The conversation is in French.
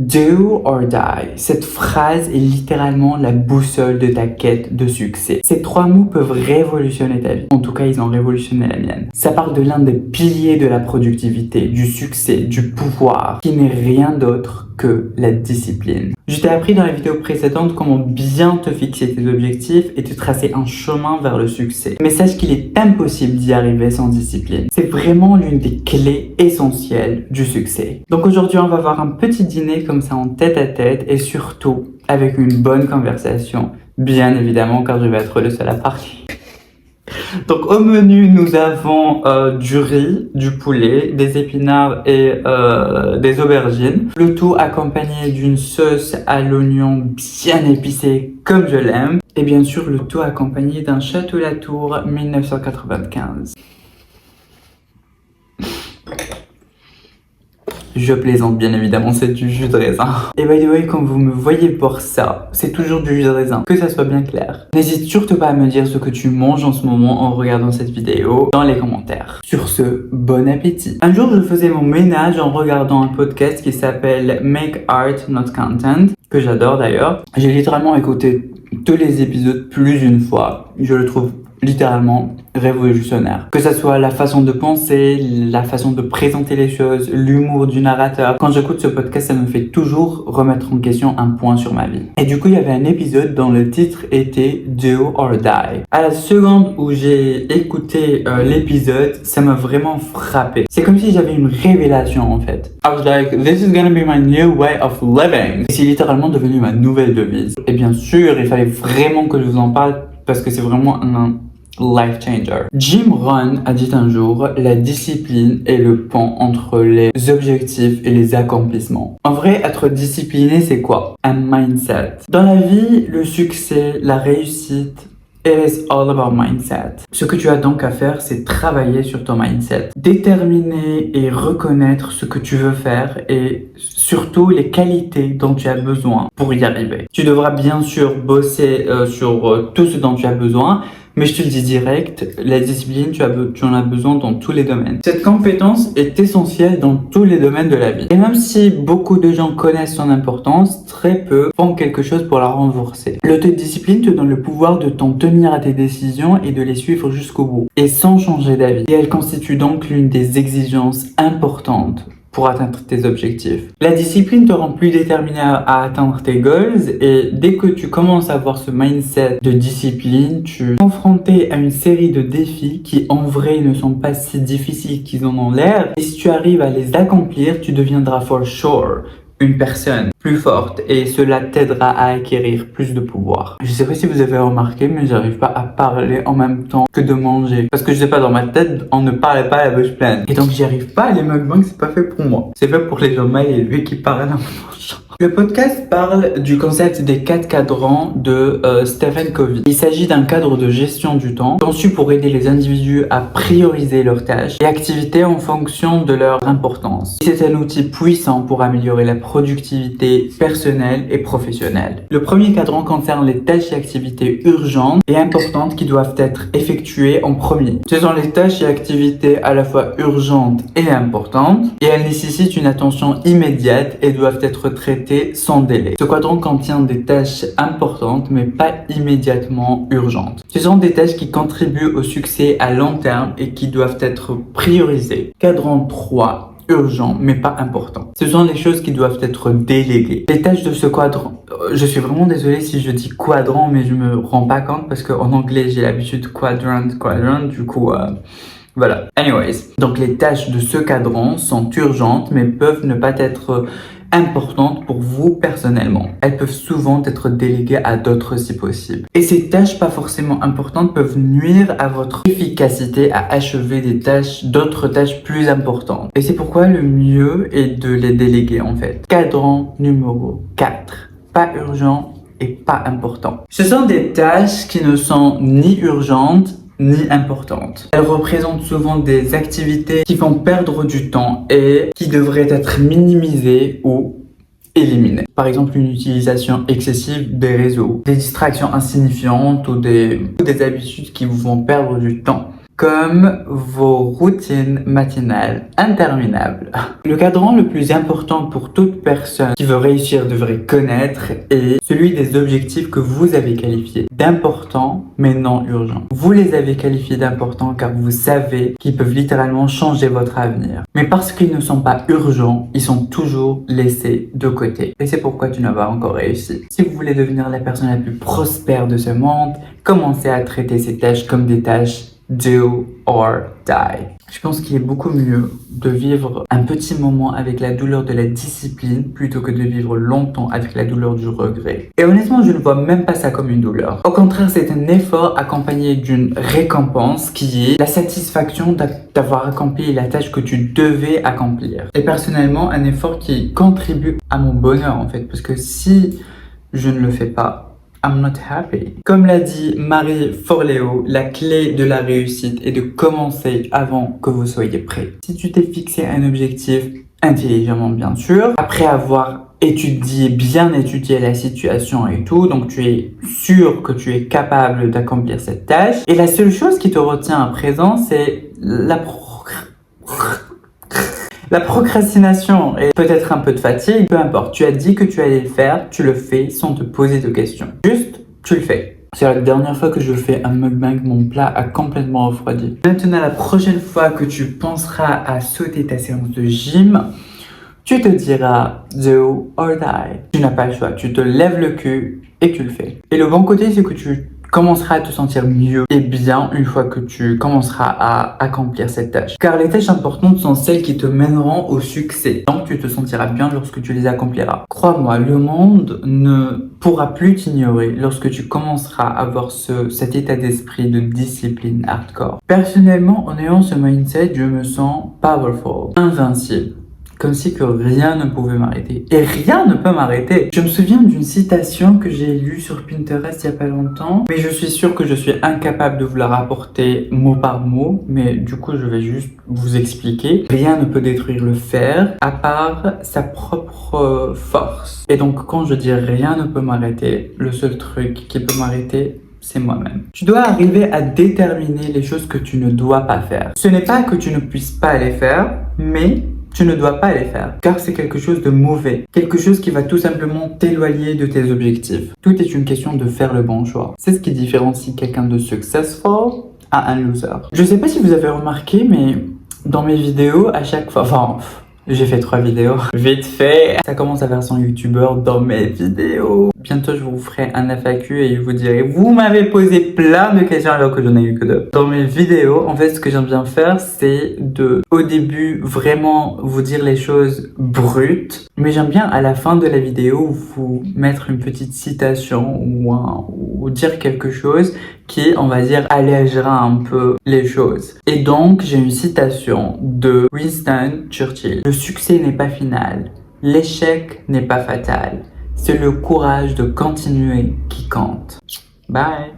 Do or die. Cette phrase est littéralement la boussole de ta quête de succès. Ces 3 mots peuvent révolutionner ta vie. En tout cas, ils ont révolutionné la mienne. Ça parle de l'un des piliers de la productivité, du succès, du pouvoir, qui n'est rien d'autre que la discipline. Je t'ai appris dans la vidéo précédente comment bien te fixer tes objectifs et te tracer un chemin vers le succès. Mais sache qu'il est impossible d'y arriver sans discipline. C'est vraiment l'une des clés essentielles du succès. Donc aujourd'hui, on va avoir un petit dîner comme ça en tête à tête et surtout avec une bonne conversation. Bien évidemment, car je vais être le seul à parler. Donc au menu, nous avons du riz, du poulet, des épinards et des aubergines. Le tout accompagné d'une sauce à l'oignon bien épicée comme je l'aime. Et bien sûr, le tout accompagné d'un Château Latour 1995. Je plaisante bien évidemment, c'est du jus de raisin. Et by the way, quand vous me voyez boire ça, c'est toujours du jus de raisin, que ça soit bien clair. N'hésite surtout pas à me dire ce que tu manges en ce moment en regardant cette vidéo dans les commentaires. Sur ce, bon appétit. Un jour, je faisais mon ménage en regardant un podcast qui s'appelle Make Art Not Content, que j'adore d'ailleurs. J'ai littéralement écouté tous les épisodes plus d'une fois. Je le trouve littéralement révolutionnaire. Que ça soit la façon de penser, la façon de présenter les choses, l'humour du narrateur. Quand j'écoute ce podcast, ça me fait toujours remettre en question un point sur ma vie. Et du coup, il y avait un épisode dont le titre était Do or Die. À la seconde où j'ai écouté l'épisode, ça m'a vraiment frappé. C'est comme si j'avais une révélation en fait. I was like, this is gonna be my new way of living. Et c'est littéralement devenu ma nouvelle devise. Et bien sûr, il fallait vraiment que je vous en parle parce que c'est vraiment un life changer. Jim Rohn a dit un jour, la discipline est le pont entre les objectifs et les accomplissements. En vrai, être discipliné, c'est quoi? Un mindset. Dans la vie, le succès, la réussite, it is all about mindset. Ce que tu as donc à faire, c'est travailler sur ton mindset. Déterminer et reconnaître ce que tu veux faire et surtout les qualités dont tu as besoin pour y arriver. Tu devras bien sûr bosser sur tout ce dont tu as besoin, mais je te le dis direct, la discipline, tu en as besoin dans tous les domaines. Cette compétence est essentielle dans tous les domaines de la vie. Et même si beaucoup de gens connaissent son importance, très peu font quelque chose pour la renforcer. L'autodiscipline te donne le pouvoir de t'en tenir à tes décisions et de les suivre jusqu'au bout, et sans changer d'avis. Et elle constitue donc l'une des exigences importantes pour atteindre tes objectifs. La discipline te rend plus déterminé à atteindre tes goals et dès que tu commences à avoir ce mindset de discipline, tu es confronté à une série de défis qui en vrai ne sont pas si difficiles qu'ils en ont l'air et si tu arrives à les accomplir, tu deviendras for sure une personne plus forte et cela t'aidera à acquérir plus de pouvoir. Je sais pas si vous avez remarqué, mais j'arrive pas à parler en même temps que de manger. Parce que je sais pas, dans ma tête, on ne parle pas à la bouche pleine. Et donc j'y arrive pas, les mukbangs, c'est pas fait pour moi. C'est fait pour les gens mal élevés qui parlent en mangeant. Le podcast parle du concept des 4 cadrans de Stephen Covey. Il s'agit d'un cadre de gestion du temps conçu pour aider les individus à prioriser leurs tâches et activités en fonction de leur importance. C'est un outil puissant pour améliorer la productivité personnelle et professionnelle. Le premier cadran concerne les tâches et activités urgentes et importantes qui doivent être effectuées en premier. Ce sont les tâches et activités à la fois urgentes et importantes et elles nécessitent une attention immédiate et doivent être traitées sans délai. Ce quadrant contient des tâches importantes mais pas immédiatement urgentes. Ce sont des tâches qui contribuent au succès à long terme et qui doivent être priorisées. Cadran 3. Urgent mais pas important. Ce sont les choses qui doivent être déléguées. Les tâches de ce quadrant, je suis vraiment désolé si je dis quadrant mais je me rends pas compte parce qu'en anglais j'ai l'habitude quadrant, du coup voilà. Anyways, donc les tâches de ce cadran sont urgentes mais peuvent ne pas être importantes pour vous personnellement. Elles peuvent souvent être déléguées à d'autres si possible. Et ces tâches pas forcément importantes peuvent nuire à votre efficacité à achever d'autres tâches plus importantes. Et c'est pourquoi le mieux est de les déléguer en fait. Cadran numéro 4. Pas urgent et pas important. Ce sont des tâches qui ne sont ni urgentes ni importantes. Elles représentent souvent des activités qui font perdre du temps et qui devraient être minimisées ou éliminées. Par exemple, une utilisation excessive des réseaux, des distractions insignifiantes ou des habitudes qui vous font perdre du temps. comme vos routines matinales interminables. Le cadran le plus important pour toute personne qui veut réussir devrait connaître est celui des objectifs que vous avez qualifiés d'importants mais non urgents. Vous les avez qualifiés d'importants car vous savez qu'ils peuvent littéralement changer votre avenir. Mais parce qu'ils ne sont pas urgents, ils sont toujours laissés de côté. Et c'est pourquoi tu n'as pas encore réussi. Si vous voulez devenir la personne la plus prospère de ce monde, commencez à traiter ces tâches comme des tâches do or die. Je pense qu'il est beaucoup mieux de vivre un petit moment avec la douleur de la discipline plutôt que de vivre longtemps avec la douleur du regret. Et honnêtement, je ne vois même pas ça comme une douleur. Au contraire, c'est un effort accompagné d'une récompense qui est la satisfaction d'avoir accompli la tâche que tu devais accomplir. Et personnellement, un effort qui contribue à mon bonheur en fait, parce que si je ne le fais pas, I'm not happy. Comme l'a dit Marie Forleo, la clé de la réussite est de commencer avant que vous soyez prêt. Si tu t'es fixé un objectif intelligemment bien sûr, après avoir bien étudié la situation et tout, donc tu es sûr que tu es capable d'accomplir cette tâche. Et la seule chose qui te retient à présent, c'est la procrastination et peut-être un peu de fatigue, peu importe. Tu as dit que tu allais le faire, tu le fais sans te poser de questions. Juste, tu le fais. C'est la dernière fois que je fais un mukbang, mon plat a complètement refroidi. Maintenant, la prochaine fois que tu penseras à sauter ta séance de gym, tu te diras do or die. Tu n'as pas le choix, tu te lèves le cul et tu le fais. Et le bon côté, c'est que tu commenceras à te sentir mieux et bien une fois que tu commenceras à accomplir cette tâche. Car les tâches importantes sont celles qui te mèneront au succès. Donc tu te sentiras bien lorsque tu les accompliras. Crois-moi, le monde ne pourra plus t'ignorer lorsque tu commenceras à avoir cet état d'esprit de discipline hardcore. Personnellement, en ayant ce mindset, je me sens powerful, invincible. Comme si que rien ne pouvait m'arrêter. Et rien ne peut m'arrêter. Je me souviens d'une citation que j'ai lue sur Pinterest il y a pas longtemps, mais je suis sûr que je suis incapable de vous la rapporter mot par mot, mais du coup je vais juste vous expliquer. Rien ne peut détruire le fer à part sa propre force. Et donc quand je dis rien ne peut m'arrêter, le seul truc qui peut m'arrêter, c'est moi-même. Tu dois arriver à déterminer les choses que tu ne dois pas faire. Ce n'est pas que tu ne puisses pas les faire, mais tu ne dois pas les faire, car c'est quelque chose de mauvais, quelque chose qui va tout simplement t'éloigner de tes objectifs. Tout est une question de faire le bon choix. C'est ce qui différencie quelqu'un de successful à un loser. Je sais pas si vous avez remarqué, mais dans mes vidéos, à chaque fois, j'ai fait 3 vidéos, vite fait. Ça commence à faire son youtubeur dans mes vidéos. Bientôt, je vous ferai un FAQ et je vous dirai, vous m'avez posé plein de questions alors que j'en ai eu que 2. Dans mes vidéos, en fait, ce que j'aime bien faire, c'est au début, vraiment vous dire les choses brutes. Mais j'aime bien, à la fin de la vidéo, vous mettre une petite citation ou dire quelque chose qui, on va dire, allégera un peu les choses. Et donc, j'ai une citation de Winston Churchill. Le succès n'est pas final. L'échec n'est pas fatal. C'est le courage de continuer qui compte. Bye!